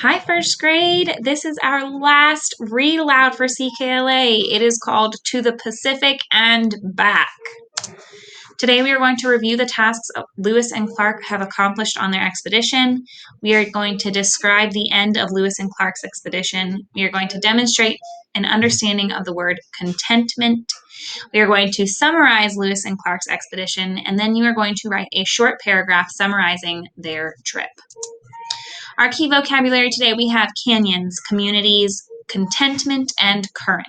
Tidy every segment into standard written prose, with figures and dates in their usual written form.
Hi, first grade. This is our last read aloud for CKLA. It is called To the Pacific and Back. Today we are going to review the tasks Lewis and Clark have accomplished on their expedition. We are going to describe the end of Lewis and Clark's expedition. We are going to demonstrate an understanding of the word contentment. We are going to summarize Lewis and Clark's expedition, and then you are going to write a short paragraph summarizing their trip. Our key vocabulary today, we have canyons, communities, contentment, and current.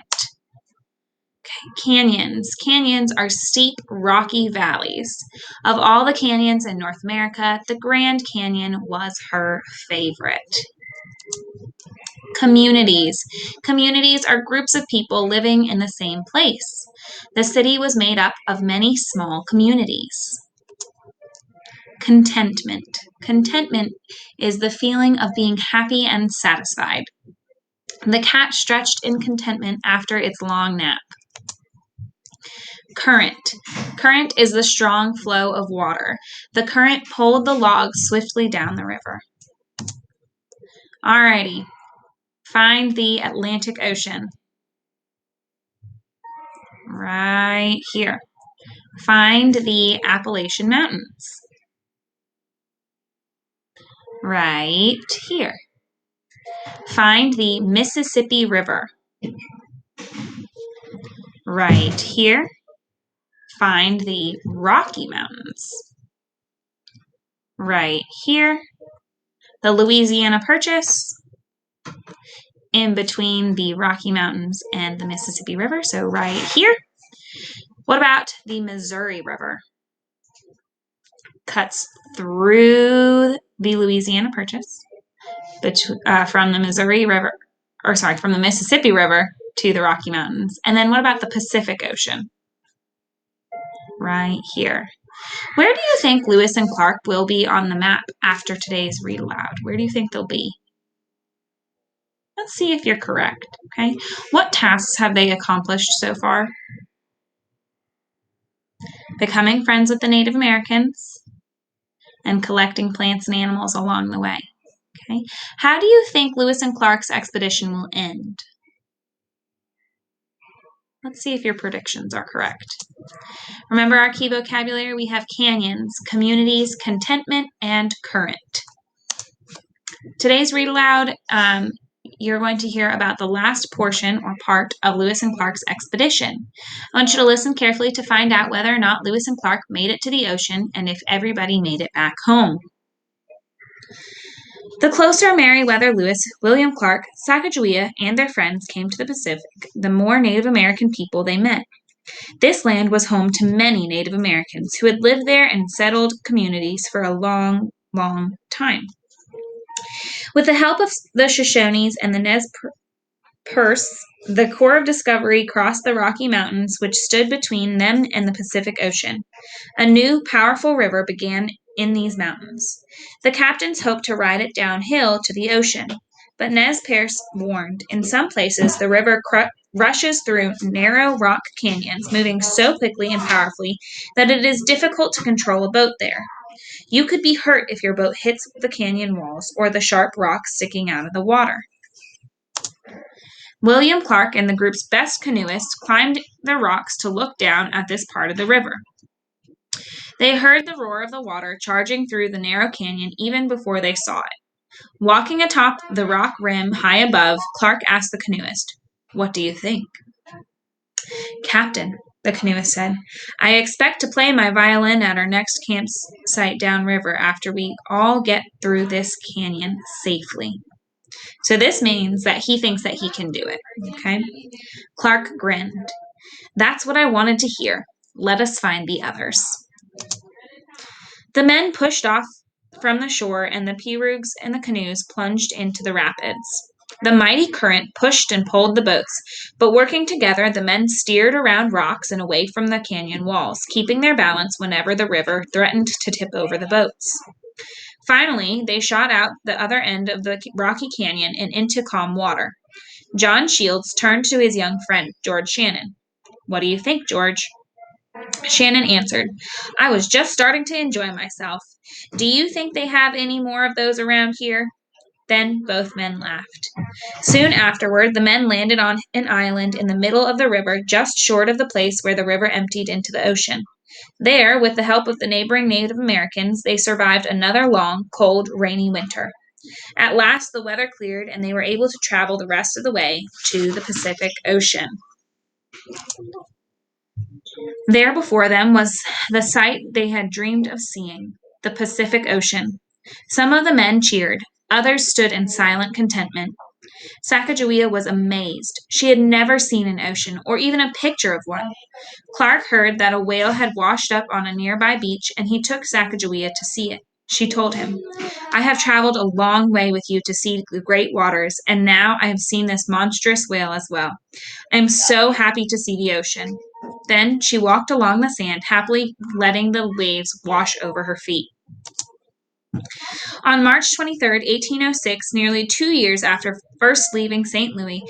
Okay, canyons. Canyons are steep, rocky valleys. Of all the canyons in North America, the Grand Canyon was her favorite. Communities. Communities are groups of people living in the same place. The city was made up of many small communities. Contentment. Contentment is the feeling of being happy and satisfied. The cat stretched in contentment after its long nap. Current. Current is the strong flow of water. The current pulled the logs swiftly down the river. Alrighty. Find the Atlantic Ocean. Right here. Find the Appalachian Mountains. Right here. Find the Mississippi River. Right here. Find the Rocky Mountains. Right here. The Louisiana Purchase. In between the Rocky Mountains and the Mississippi River, so right here. What about the Missouri River? Cuts through the Louisiana Purchase from the from the Mississippi River to the Rocky Mountains. And then what about the Pacific Ocean? Right here. Where do you think Lewis and Clark will be on the map after today's read aloud? Where do you think they'll be? Let's see if you're correct, okay? What tasks have they accomplished so far? Becoming friends with the Native Americans and collecting plants and animals along the way, okay? How do you think Lewis and Clark's expedition will end? Let's see if your predictions are correct. Remember our key vocabulary? We have canyons, communities, contentment, and current. Today's read aloud, you're going to hear about the last portion or part of Lewis and Clark's expedition. I want you to listen carefully to find out whether or not Lewis and Clark made it to the ocean and if everybody made it back home. The closer Meriwether Lewis, William Clark, Sacagawea, and their friends came to the Pacific, the more Native American people they met. This land was home to many Native Americans who had lived there and settled communities for a long, long time. With the help of the Shoshones and the Nez Perce, the Corps of Discovery crossed the Rocky Mountains, which stood between them and the Pacific Ocean. A new, powerful river began in these mountains. The captains hoped to ride it downhill to the ocean, but Nez Perce warned, in some places the river rushes through narrow rock canyons, moving so quickly and powerfully that it is difficult to control a boat there. You could be hurt if your boat hits the canyon walls or the sharp rocks sticking out of the water. William Clark and the group's best canoeists climbed the rocks to look down at this part of the river. They heard the roar of the water charging through the narrow canyon even before they saw it. Walking atop the rock rim high above, Clark asked the canoeist, "What do you think?" "Captain," the canoeist said, "I expect to play my violin at our next campsite downriver after we all get through this canyon safely." So this means that he thinks that he can do it, okay? Clark grinned. "That's what I wanted to hear. Let us find the others." The men pushed off from the shore, and the pirogues and the canoes plunged into the rapids. The mighty current pushed and pulled the boats, but working together, the men steered around rocks and away from the canyon walls, keeping their balance whenever the river threatened to tip over the boats. Finally, they shot out the other end of the rocky canyon and into calm water. John Shields turned to his young friend, George Shannon. "What do you think, George?" Shannon answered, "I was just starting to enjoy myself. Do you think they have any more of those around here?" Then both men laughed. Soon afterward, the men landed on an island in the middle of the river, just short of the place where the river emptied into the ocean. There, with the help of the neighboring Native Americans, they survived another long, cold, rainy winter. At last, the weather cleared, and they were able to travel the rest of the way to the Pacific Ocean. There before them was the sight they had dreamed of seeing, the Pacific Ocean. Some of the men cheered, others stood in silent contentment. Sacagawea was amazed. She had never seen an ocean, or even a picture of one. Clark heard that a whale had washed up on a nearby beach, and he took Sacagawea to see it. She told him, "I have traveled a long way with you to see the great waters, and now I have seen this monstrous whale as well. I am so happy to see the ocean." Then she walked along the sand, happily letting the waves wash over her feet. On March 23rd, 1806, nearly 2 years after first leaving St. Louis,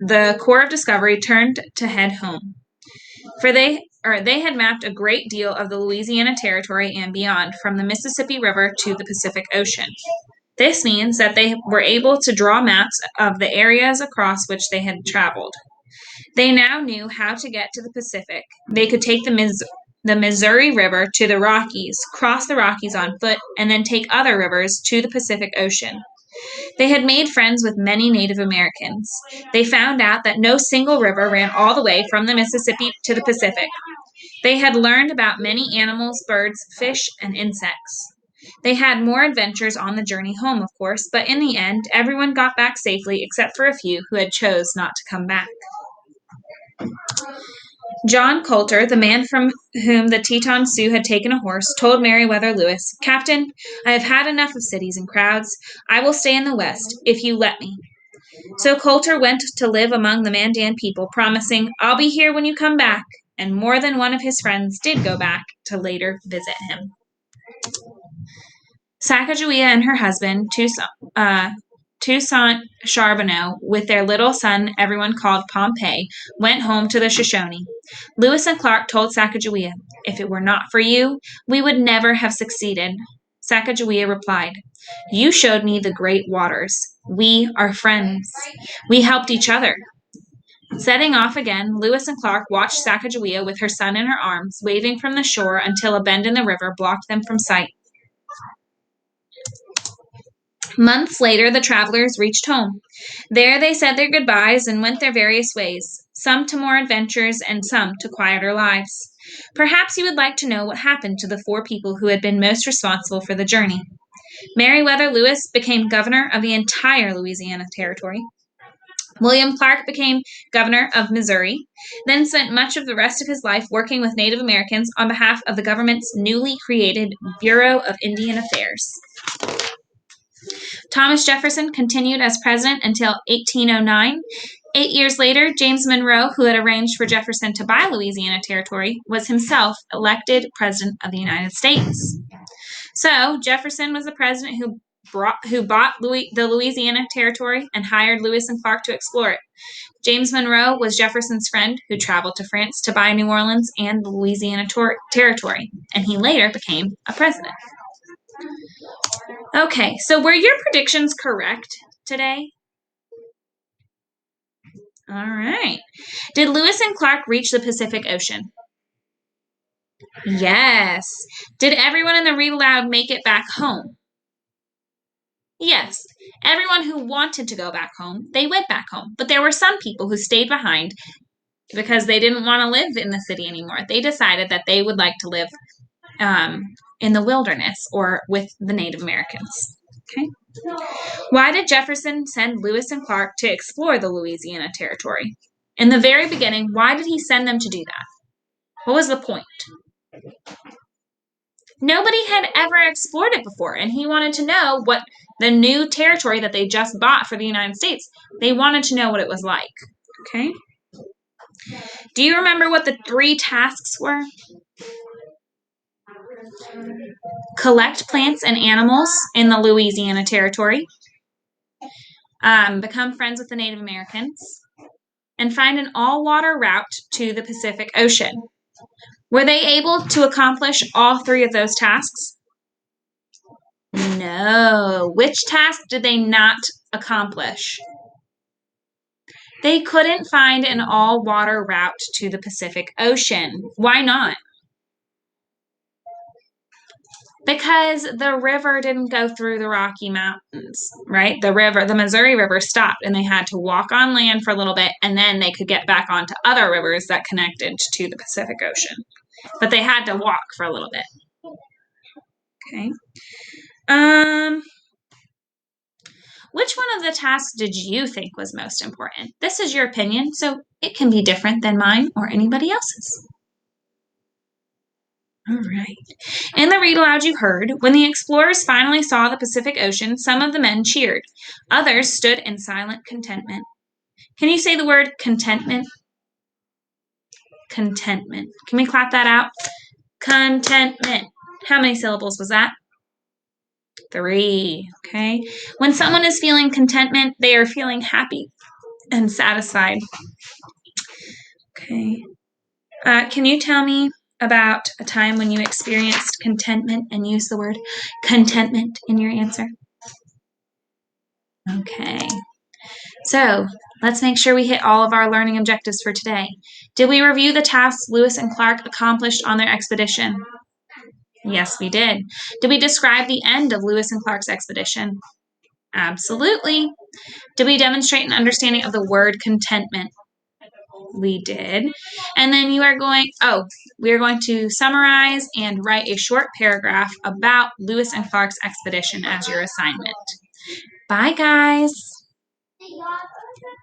the Corps of Discovery turned to head home. For they had mapped a great deal of the Louisiana Territory and beyond, from the Mississippi River to the Pacific Ocean. This means that they were able to draw maps of the areas across which they had traveled. They now knew how to get to the Pacific. They could take the Missouri River to the Rockies, cross the Rockies on foot, and then take other rivers to the Pacific Ocean. They had made friends with many Native Americans. They found out that no single river ran all the way from the Mississippi to the Pacific. They had learned about many animals, birds, fish, and insects. They had more adventures on the journey home, of course, but in the end, everyone got back safely except for a few who had chose not to come back. John Coulter, the man from whom the Teton Sioux had taken a horse, told Meriwether Lewis, "Captain, I have had enough of cities and crowds. I will stay in the West, if you let me." So Coulter went to live among the Mandan people, promising, "I'll be here when you come back," and more than one of his friends did go back to later visit him. Sacagawea and her husband, Toussaint Charbonneau, with their little son everyone called Pompey, went home to the Shoshone. Lewis and Clark told Sacagawea, "If it were not for you, we would never have succeeded." Sacagawea replied, "You showed me the great waters. We are friends. We helped each other." Setting off again, Lewis and Clark watched Sacagawea with her son in her arms, waving from the shore until a bend in the river blocked them from sight. Months later, the travelers reached home. There they said their goodbyes and went their various ways, some to more adventures and some to quieter lives. Perhaps you would like to know what happened to the 4 people who had been most responsible for the journey. Meriwether Lewis became governor of the entire Louisiana Territory. William Clark became governor of Missouri, then spent much of the rest of his life working with Native Americans on behalf of the government's newly created Bureau of Indian Affairs. Thomas Jefferson continued as president until 1809. 8 years later, James Monroe, who had arranged for Jefferson to buy Louisiana Territory, was himself elected president of the United States. So Jefferson was the president who bought the Louisiana Territory and hired Lewis and Clark to explore it. James Monroe was Jefferson's friend who traveled to France to buy New Orleans and the Louisiana Territory, and he later became a president. Okay, so were your predictions correct today? All right. Did Lewis and Clark reach the Pacific Ocean? Yes. Did everyone in the Read Aloud make it back home? Yes. Everyone who wanted to go back home, they went back home. But there were some people who stayed behind because they didn't want to live in the city anymore. They decided that they would like to live in the wilderness or with the Native Americans. Okay. Why did Jefferson send Lewis and Clark to explore the Louisiana Territory? In the very beginning, why did he send them to do that? What was the point? Nobody had ever explored it before, and he wanted to know what the new territory that they just bought for the United States, they wanted to know what it was like. Okay? Do you remember what the 3 tasks were? Collect plants and animals in the Louisiana Territory, become friends with the Native Americans, and find an all-water route to the Pacific Ocean. Were they able to accomplish all 3 of those tasks? No. Which task did they not accomplish? They couldn't find an all-water route to the Pacific Ocean. Why not? Because the river didn't go through the Rocky Mountains, right? The Missouri River stopped and they had to walk on land for a little bit and then they could get back onto other rivers that connected to the Pacific Ocean. But they had to walk for a little bit. Okay. Which one of the tasks did you think was most important? This is your opinion, so it can be different than mine or anybody else's. All right. In the read aloud you heard, when the explorers finally saw the Pacific Ocean, some of the men cheered. Others stood in silent contentment. Can you say the word contentment? Contentment. Can we clap that out? Contentment. How many syllables was that? 3. Okay. When someone is feeling contentment, they are feeling happy and satisfied. Okay. Can you tell me about a time when you experienced contentment and use the word contentment in your answer? Okay. So let's make sure we hit all of our learning objectives for today. Did we review the tasks Lewis and Clark accomplished on their expedition? Yes, we did. Did we describe the end of Lewis and Clark's expedition? Absolutely. Did we demonstrate an understanding of the word contentment? We did. And then we are going to summarize and write a short paragraph about Lewis and Clark's expedition as your assignment. Bye, guys.